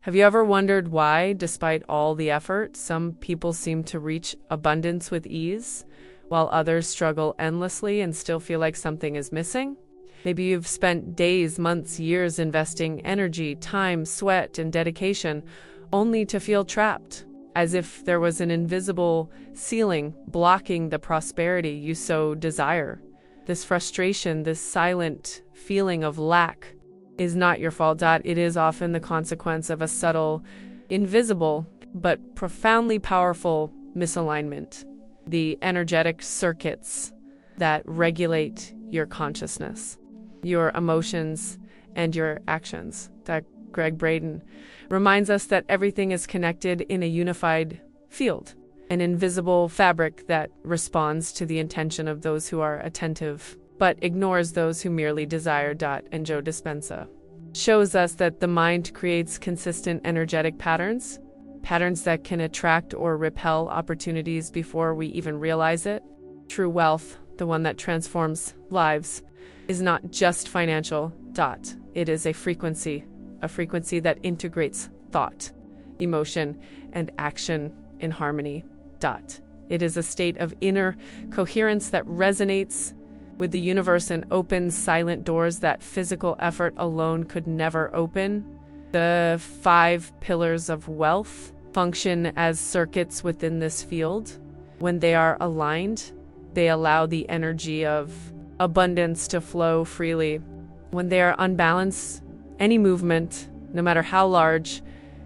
Have you ever wondered why, despite all the effort, some people seem to reach abundance with ease, while others struggle endlessly and still feel like something is missing? Maybe you've spent days, months, years investing energy, time, sweat, and dedication, only to feel trapped, as if there was an invisible ceiling blocking the prosperity you so desire. This frustration, this silent feeling of lack, is not your fault. It is often the consequence of a subtle, invisible, but profoundly powerful misalignment. The energetic circuits that regulate your consciousness, your emotions, and your actions. That Gregg Braden reminds us that everything is connected in a unified field, an invisible fabric that responds to the intention of those who are attentive, but ignores those who merely desire. And Joe Dispenza shows us that the mind creates consistent energetic patterns that can attract or repel opportunities before we even realize it. True wealth, the one that transforms lives, is not just financial. It is a frequency that integrates thought, emotion, and action in harmony. It is a state of inner coherence that resonates with the universe and opens silent doors that physical effort alone could never open. The 5 pillars of wealth function as circuits within this field. When they are aligned, they allow the energy of abundance to flow freely. When they are unbalanced, any movement, no matter how large,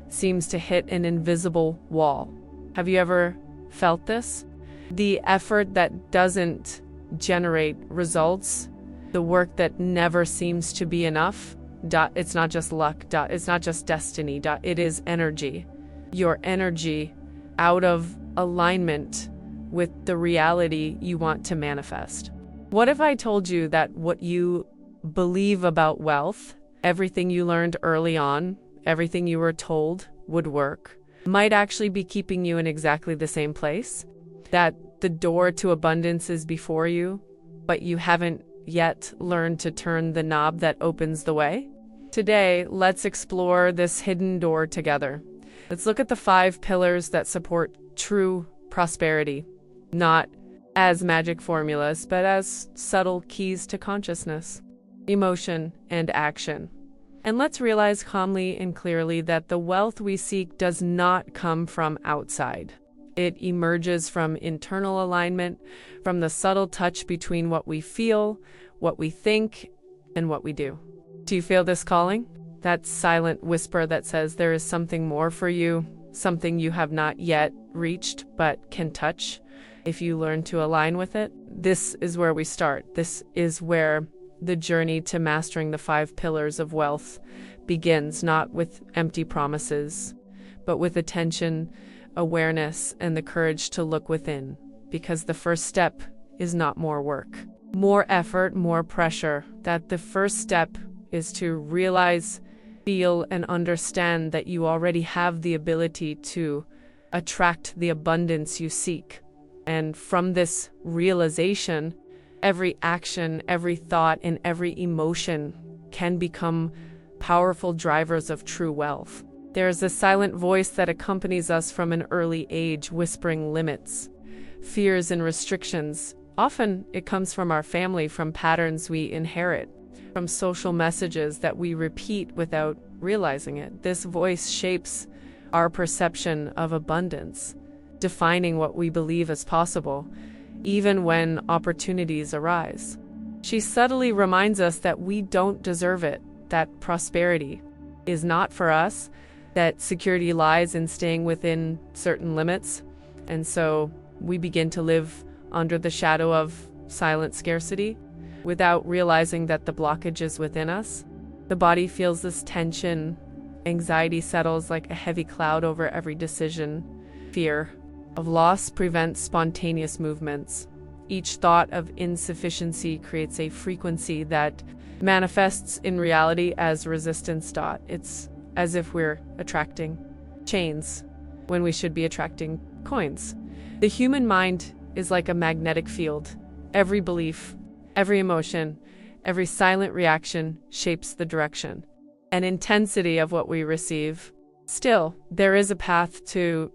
seems to hit an invisible wall. Have you ever felt this? The effort that doesn't generate results, the work that never seems to be enough. It's not just luck. It's not just destiny. It is energy. Your energy out of alignment with the reality you want to manifest. What if I told you that what you believe about wealth, everything you learned early on, everything you were told would work, might actually be keeping you in exactly the same place? That the door to abundance is before you, but you haven't yet learned to turn the knob that opens the way? Today, let's explore this hidden door together. Let's look at the 5 pillars that support true prosperity, not as magic formulas, but as subtle keys to consciousness, emotion, and action. And let's realize calmly and clearly that the wealth we seek does not come from outside. It emerges from internal alignment, from the subtle touch between what we feel, what we think, and what we do. Do you feel this calling? That silent whisper that says there is something more for you, something you have not yet reached but can touch if you learn to align with it? This is where we start. This is where the journey to mastering the 5 pillars of wealth begins, not with empty promises, but with attention, awareness, and the courage to look within. Because the first step is not more work, more effort, more pressure. That the first step is to realize, feel, and understand that you already have the ability to attract the abundance you seek. And from this realization, every action, every thought, and every emotion can become powerful drivers of true wealth. There is a silent voice that accompanies us from an early age, whispering limits, fears, and restrictions. Often it comes from our family, from patterns we inherit, from social messages that we repeat without realizing it. This voice shapes our perception of abundance, defining what we believe is possible, even when opportunities arise. She subtly reminds us that we don't deserve it, that prosperity is not for us, that security lies in staying within certain limits. And so we begin to live under the shadow of silent scarcity without realizing that the blockage is within us. The body feels this tension. Anxiety settles like a heavy cloud over every decision. Fear of loss prevents spontaneous movements. Each thought of insufficiency creates a frequency that manifests in reality as resistance. It's as if we're attracting chains when we should be attracting coins. The human mind is like a magnetic field. Every belief, every emotion, every silent reaction shapes the direction and intensity of what we receive. Still, there is a path to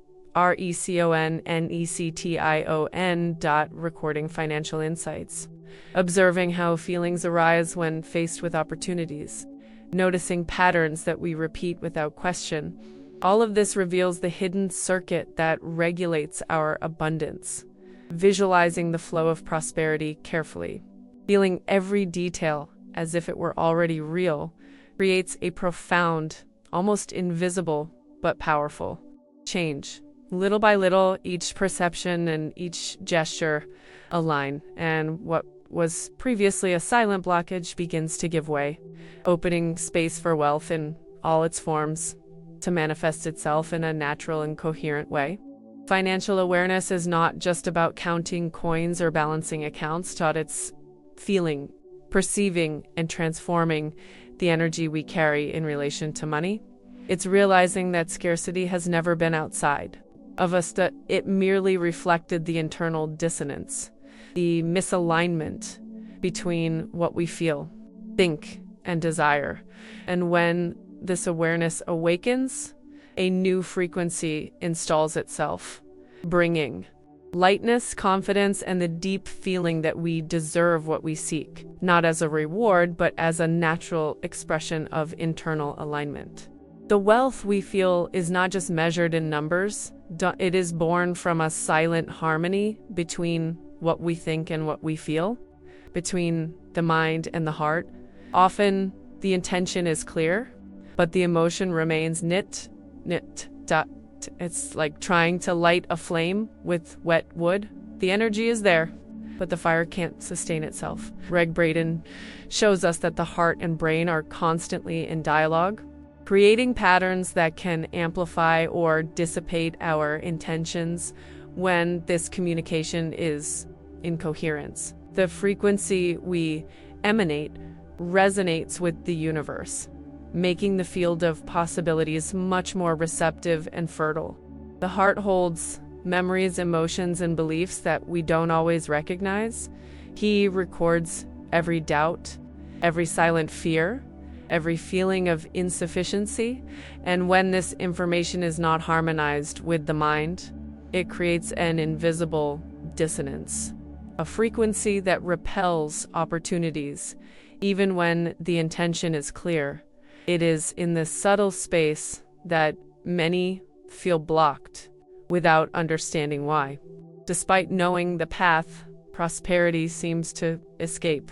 recording financial insights, observing how feelings arise when faced with opportunities, noticing patterns that we repeat without question. All of this reveals the hidden circuit that regulates our abundance. Visualizing the flow of prosperity carefully, feeling every detail as if it were already real, creates a profound, almost invisible, but powerful change. Little by little, each perception and each gesture align, and what was previously a silent blockage begins to give way, opening space for wealth in all its forms to manifest itself in a natural and coherent way. Financial awareness is not just about counting coins or balancing accounts, it's feeling, perceiving, and transforming the energy we carry in relation to money. It's realizing that scarcity has never been outside of us, that it merely reflected the internal dissonance, the misalignment between what we feel, think, and desire. And when this awareness awakens, a new frequency installs itself, bringing lightness, confidence, and the deep feeling that we deserve what we seek, not as a reward, but as a natural expression of internal alignment. The wealth we feel is not just measured in numbers, it is born from a silent harmony between what we think and what we feel, between the mind and the heart. Often the intention is clear, but the emotion remains knit. It's like trying to light a flame with wet wood. The energy is there, but the fire can't sustain itself. Gregg Braden shows us that the heart and brain are constantly in dialogue, creating patterns that can amplify or dissipate our intentions when this communication is in coherence. The frequency we emanate resonates with the universe, making the field of possibilities much more receptive and fertile. The heart holds memories, emotions, and beliefs that we don't always recognize. He records every doubt, every silent fear, every feeling of insufficiency, and when this information is not harmonized with the mind, it creates an invisible dissonance, a frequency that repels opportunities, even when the intention is clear. It is in this subtle space that many feel blocked without understanding why. Despite knowing the path, prosperity seems to escape.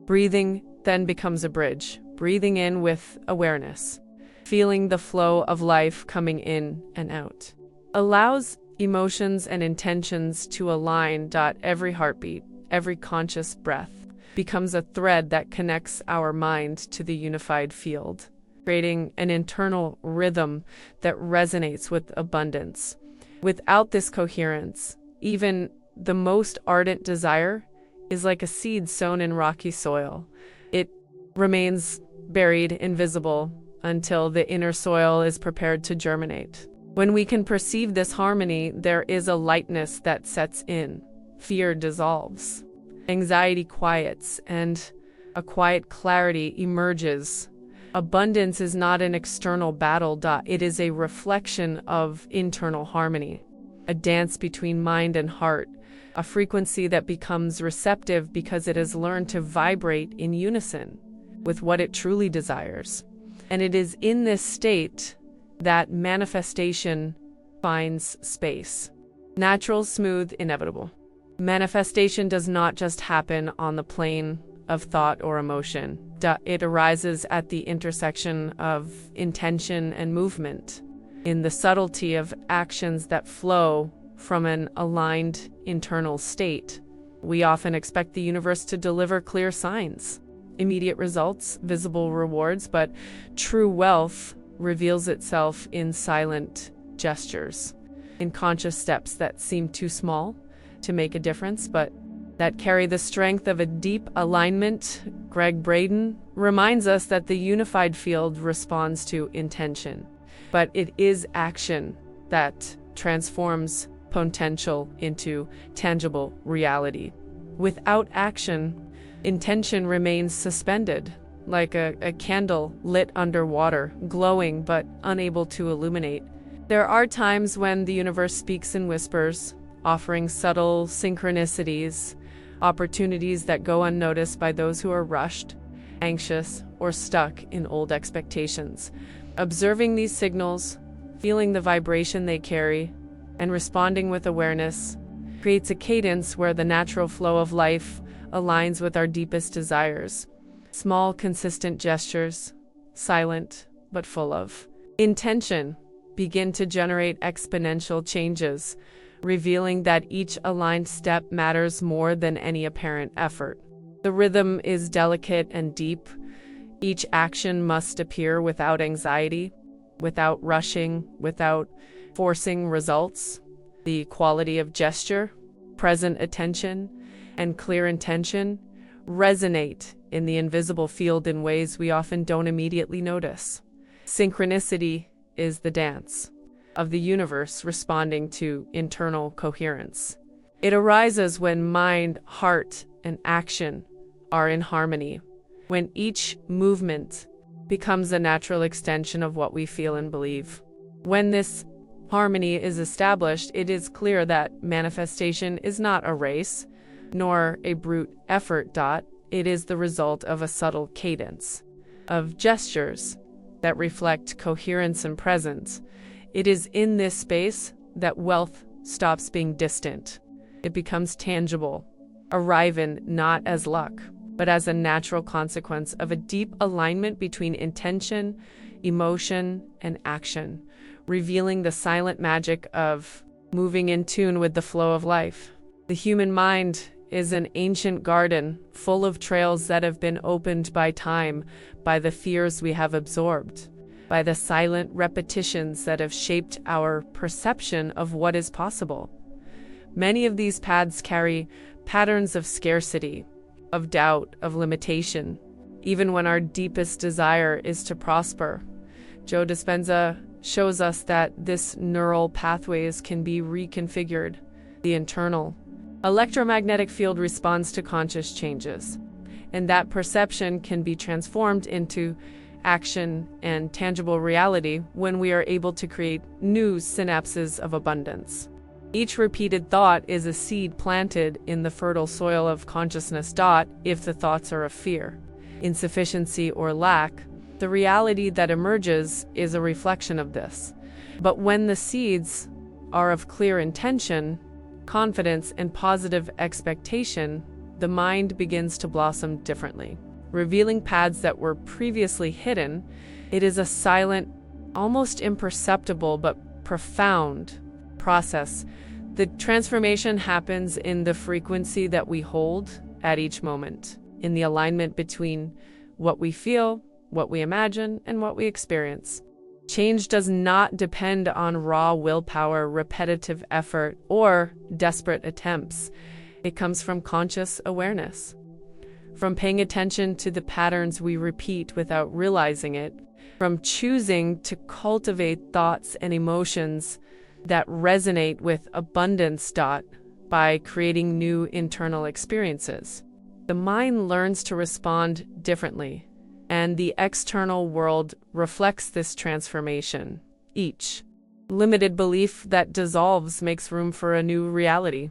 Breathing then becomes a bridge. Breathing in with awareness, feeling the flow of life coming in and out, allows emotions and intentions to align. Every heartbeat, every conscious breath becomes a thread that connects our mind to the unified field, creating an internal rhythm that resonates with abundance. Without this coherence, even the most ardent desire is like a seed sown in rocky soil. It remains buried, invisible, until the inner soil is prepared to germinate. When we can perceive this harmony, there is a lightness that sets in. Fear dissolves. Anxiety quiets, and a quiet clarity emerges. Abundance is not an external battle. It is a reflection of internal harmony, a dance between mind and heart, a frequency that becomes receptive because it has learned to vibrate in unison with what it truly desires. And it is in this state that manifestation finds space. Natural, smooth, inevitable. Manifestation does not just happen on the plane of thought or emotion. It arises at the intersection of intention and movement, in the subtlety of actions that flow from an aligned internal state. We often expect the universe to deliver clear signs, immediate results, visible rewards, but true wealth reveals itself in silent gestures, in conscious steps that seem too small to make a difference, but that carry the strength of a deep alignment. Gregg Braden reminds us that the unified field responds to intention, but it is action that transforms potential into tangible reality. Without action, intention remains suspended, like a candle lit underwater, glowing but unable to illuminate. There are times when the universe speaks in whispers, offering subtle synchronicities, opportunities that go unnoticed by those who are rushed, anxious, or stuck in old expectations. Observing these signals, feeling the vibration they carry, and responding with awareness creates a cadence where the natural flow of life aligns with our deepest desires. Small, consistent gestures, silent but full of intention, begin to generate exponential changes, revealing that each aligned step matters more than any apparent effort. The rhythm is delicate and deep. Each action must appear without anxiety, without rushing, without forcing results. The quality of gesture, present attention, and clear intention resonate in the invisible field in ways we often don't immediately notice. Synchronicity is the dance of the universe responding to internal coherence. It arises when mind, heart, and action are in harmony, when each movement becomes a natural extension of what we feel and believe. When this harmony is established, it is clear that manifestation is not a race, nor a brute effort. It is the result of a subtle cadence of gestures that reflect coherence and presence. It is in this space that wealth stops being distant. It becomes tangible, arriving not as luck, but as a natural consequence of a deep alignment between intention, emotion, and action, revealing the silent magic of moving in tune with the flow of life. The human mind is an ancient garden full of trails that have been opened by time, by the fears we have absorbed, by the silent repetitions that have shaped our perception of what is possible. Many of these paths carry patterns of scarcity, of doubt, of limitation, even when our deepest desire is to prosper. Joe Dispenza shows us that this neural pathways can be reconfigured. The internal electromagnetic field responds to conscious changes, and that perception can be transformed into action and tangible reality when we are able to create new synapses of abundance. Each repeated thought is a seed planted in the fertile soil of consciousness. If the thoughts are of fear, insufficiency, or lack, the reality that emerges is a reflection of this. But when the seeds are of clear intention, confidence, and positive expectation, the mind begins to blossom differently, revealing paths that were previously hidden. It is a silent, almost imperceptible, but profound process. The transformation happens in the frequency that we hold at each moment, in the alignment between what we feel, what we imagine, and what we experience. Change does not depend on raw willpower, repetitive effort, or desperate attempts. It comes from conscious awareness, from paying attention to the patterns we repeat without realizing it, from choosing to cultivate thoughts and emotions that resonate with abundance. By creating new internal experiences, the mind learns to respond differently, and the external world reflects this transformation. Each limited belief that dissolves makes room for a new reality,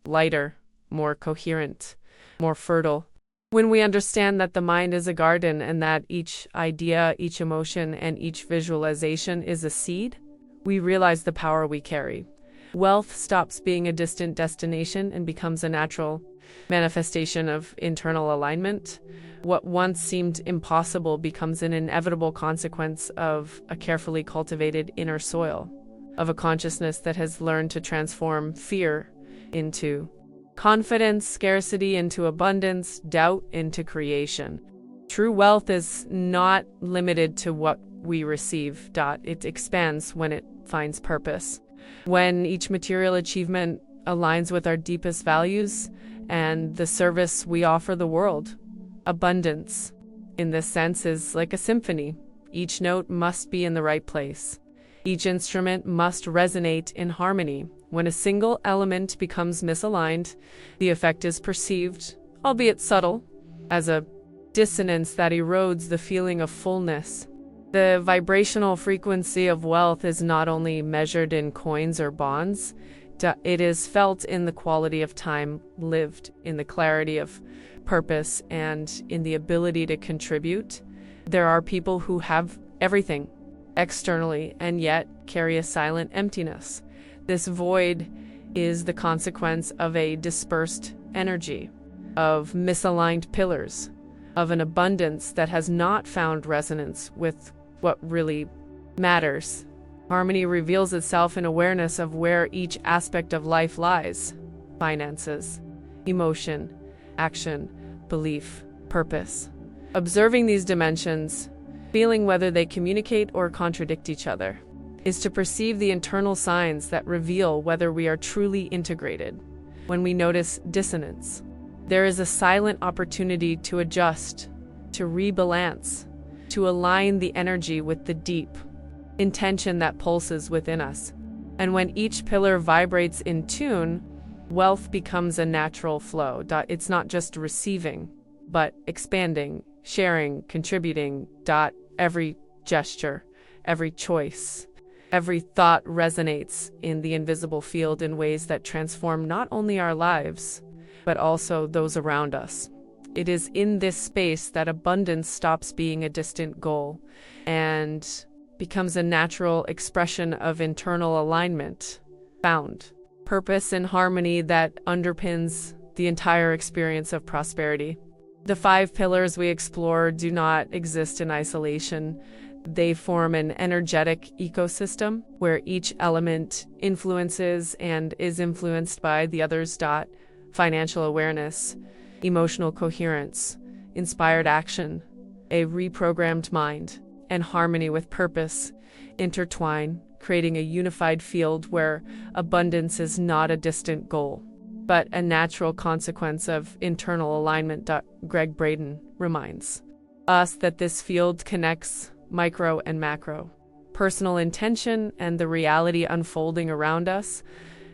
lighter, more coherent, more fertile. When we understand that the mind is a garden and that each idea, each emotion, and each visualization is a seed, we realize the power we carry. Wealth stops being a distant destination and becomes a natural manifestation of internal alignment. What once seemed impossible becomes an inevitable consequence of a carefully cultivated inner soil, of a consciousness that has learned to transform fear into confidence, scarcity into abundance, doubt into creation. True wealth is not limited to what we receive. It expands when it finds purpose. When each material achievement aligns with our deepest values and the service we offer the world. Abundance, in this sense, is like a symphony. Each note must be in the right place. Each instrument must resonate in harmony. When a single element becomes misaligned, the effect is perceived, albeit subtle, as a dissonance that erodes the feeling of fullness. The vibrational frequency of wealth is not only measured in coins or bonds, it is felt in the quality of time lived, in the clarity of purpose, and in the ability to contribute. There are people who have everything externally and yet carry a silent emptiness. This void is the consequence of a dispersed energy, of misaligned pillars, of an abundance that has not found resonance with what really matters. Harmony reveals itself in awareness of where each aspect of life lies: finances, emotion, action, belief, purpose. Observing these dimensions, feeling whether they communicate or contradict each other, is to perceive the internal signs that reveal whether we are truly integrated. When we notice dissonance, there is a silent opportunity to adjust, to rebalance, to align the energy with the deep intention that pulses within us. And when each pillar vibrates in tune, wealth becomes a natural flow. It's not just receiving, but expanding, sharing, contributing. Every gesture, every choice, every thought resonates in the invisible field in ways that transform not only our lives, but also those around us. It is in this space that abundance stops being a distant goal and becomes a natural expression of internal alignment, found purpose and harmony that underpins the entire experience of prosperity. The 5 pillars we explore do not exist in isolation. They form an energetic ecosystem where each element influences and is influenced by the others. Financial awareness, emotional coherence, inspired action, a reprogrammed mind, and harmony with purpose intertwine, creating a unified field where abundance is not a distant goal, but a natural consequence of internal alignment. Gregg Braden reminds us that this field connects micro and macro, personal intention and the reality unfolding around us.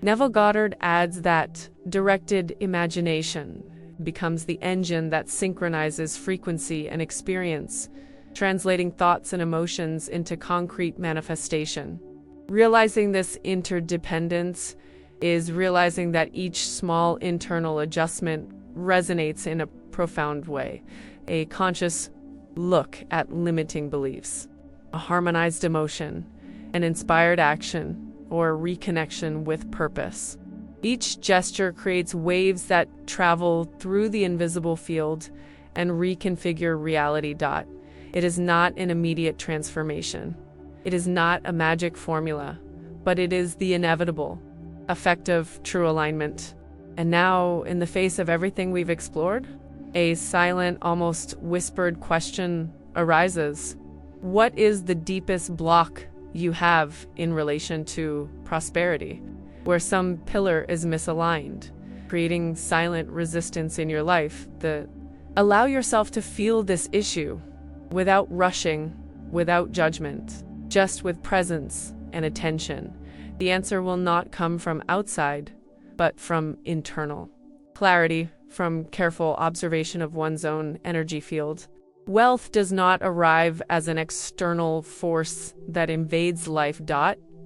Neville Goddard adds that directed imagination becomes the engine that synchronizes frequency and experience, translating thoughts and emotions into concrete manifestation. Realizing this interdependence is realizing that each small internal adjustment resonates in a profound way, a conscious look at limiting beliefs, a harmonized emotion, an inspired action, or reconnection with purpose. Each gesture creates waves that travel through the invisible field and reconfigure reality. It is not an immediate transformation. It is not a magic formula, but it is the inevitable effect of true alignment. And now, in the face of everything we've explored, a silent, almost whispered question arises. What is the deepest block you have in relation to prosperity, where some pillar is misaligned, creating silent resistance in your life? Allow yourself to feel this issue without rushing, without judgment, just with presence and attention. The answer will not come from outside, but from internal clarity, from careful observation of one's own energy field. Wealth does not arrive as an external force that invades life.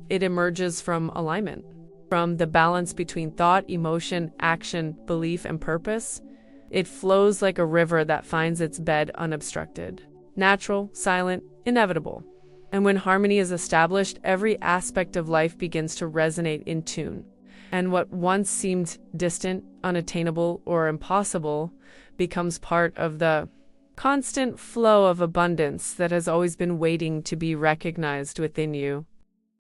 It emerges from alignment, from the balance between thought, emotion, action, belief, and purpose. It flows like a river that finds its bed unobstructed, natural, silent, inevitable. And when harmony is established, every aspect of life begins to resonate in tune. And what once seemed distant, unattainable, or impossible becomes part of the constant flow of abundance that has always been waiting to be recognized within you.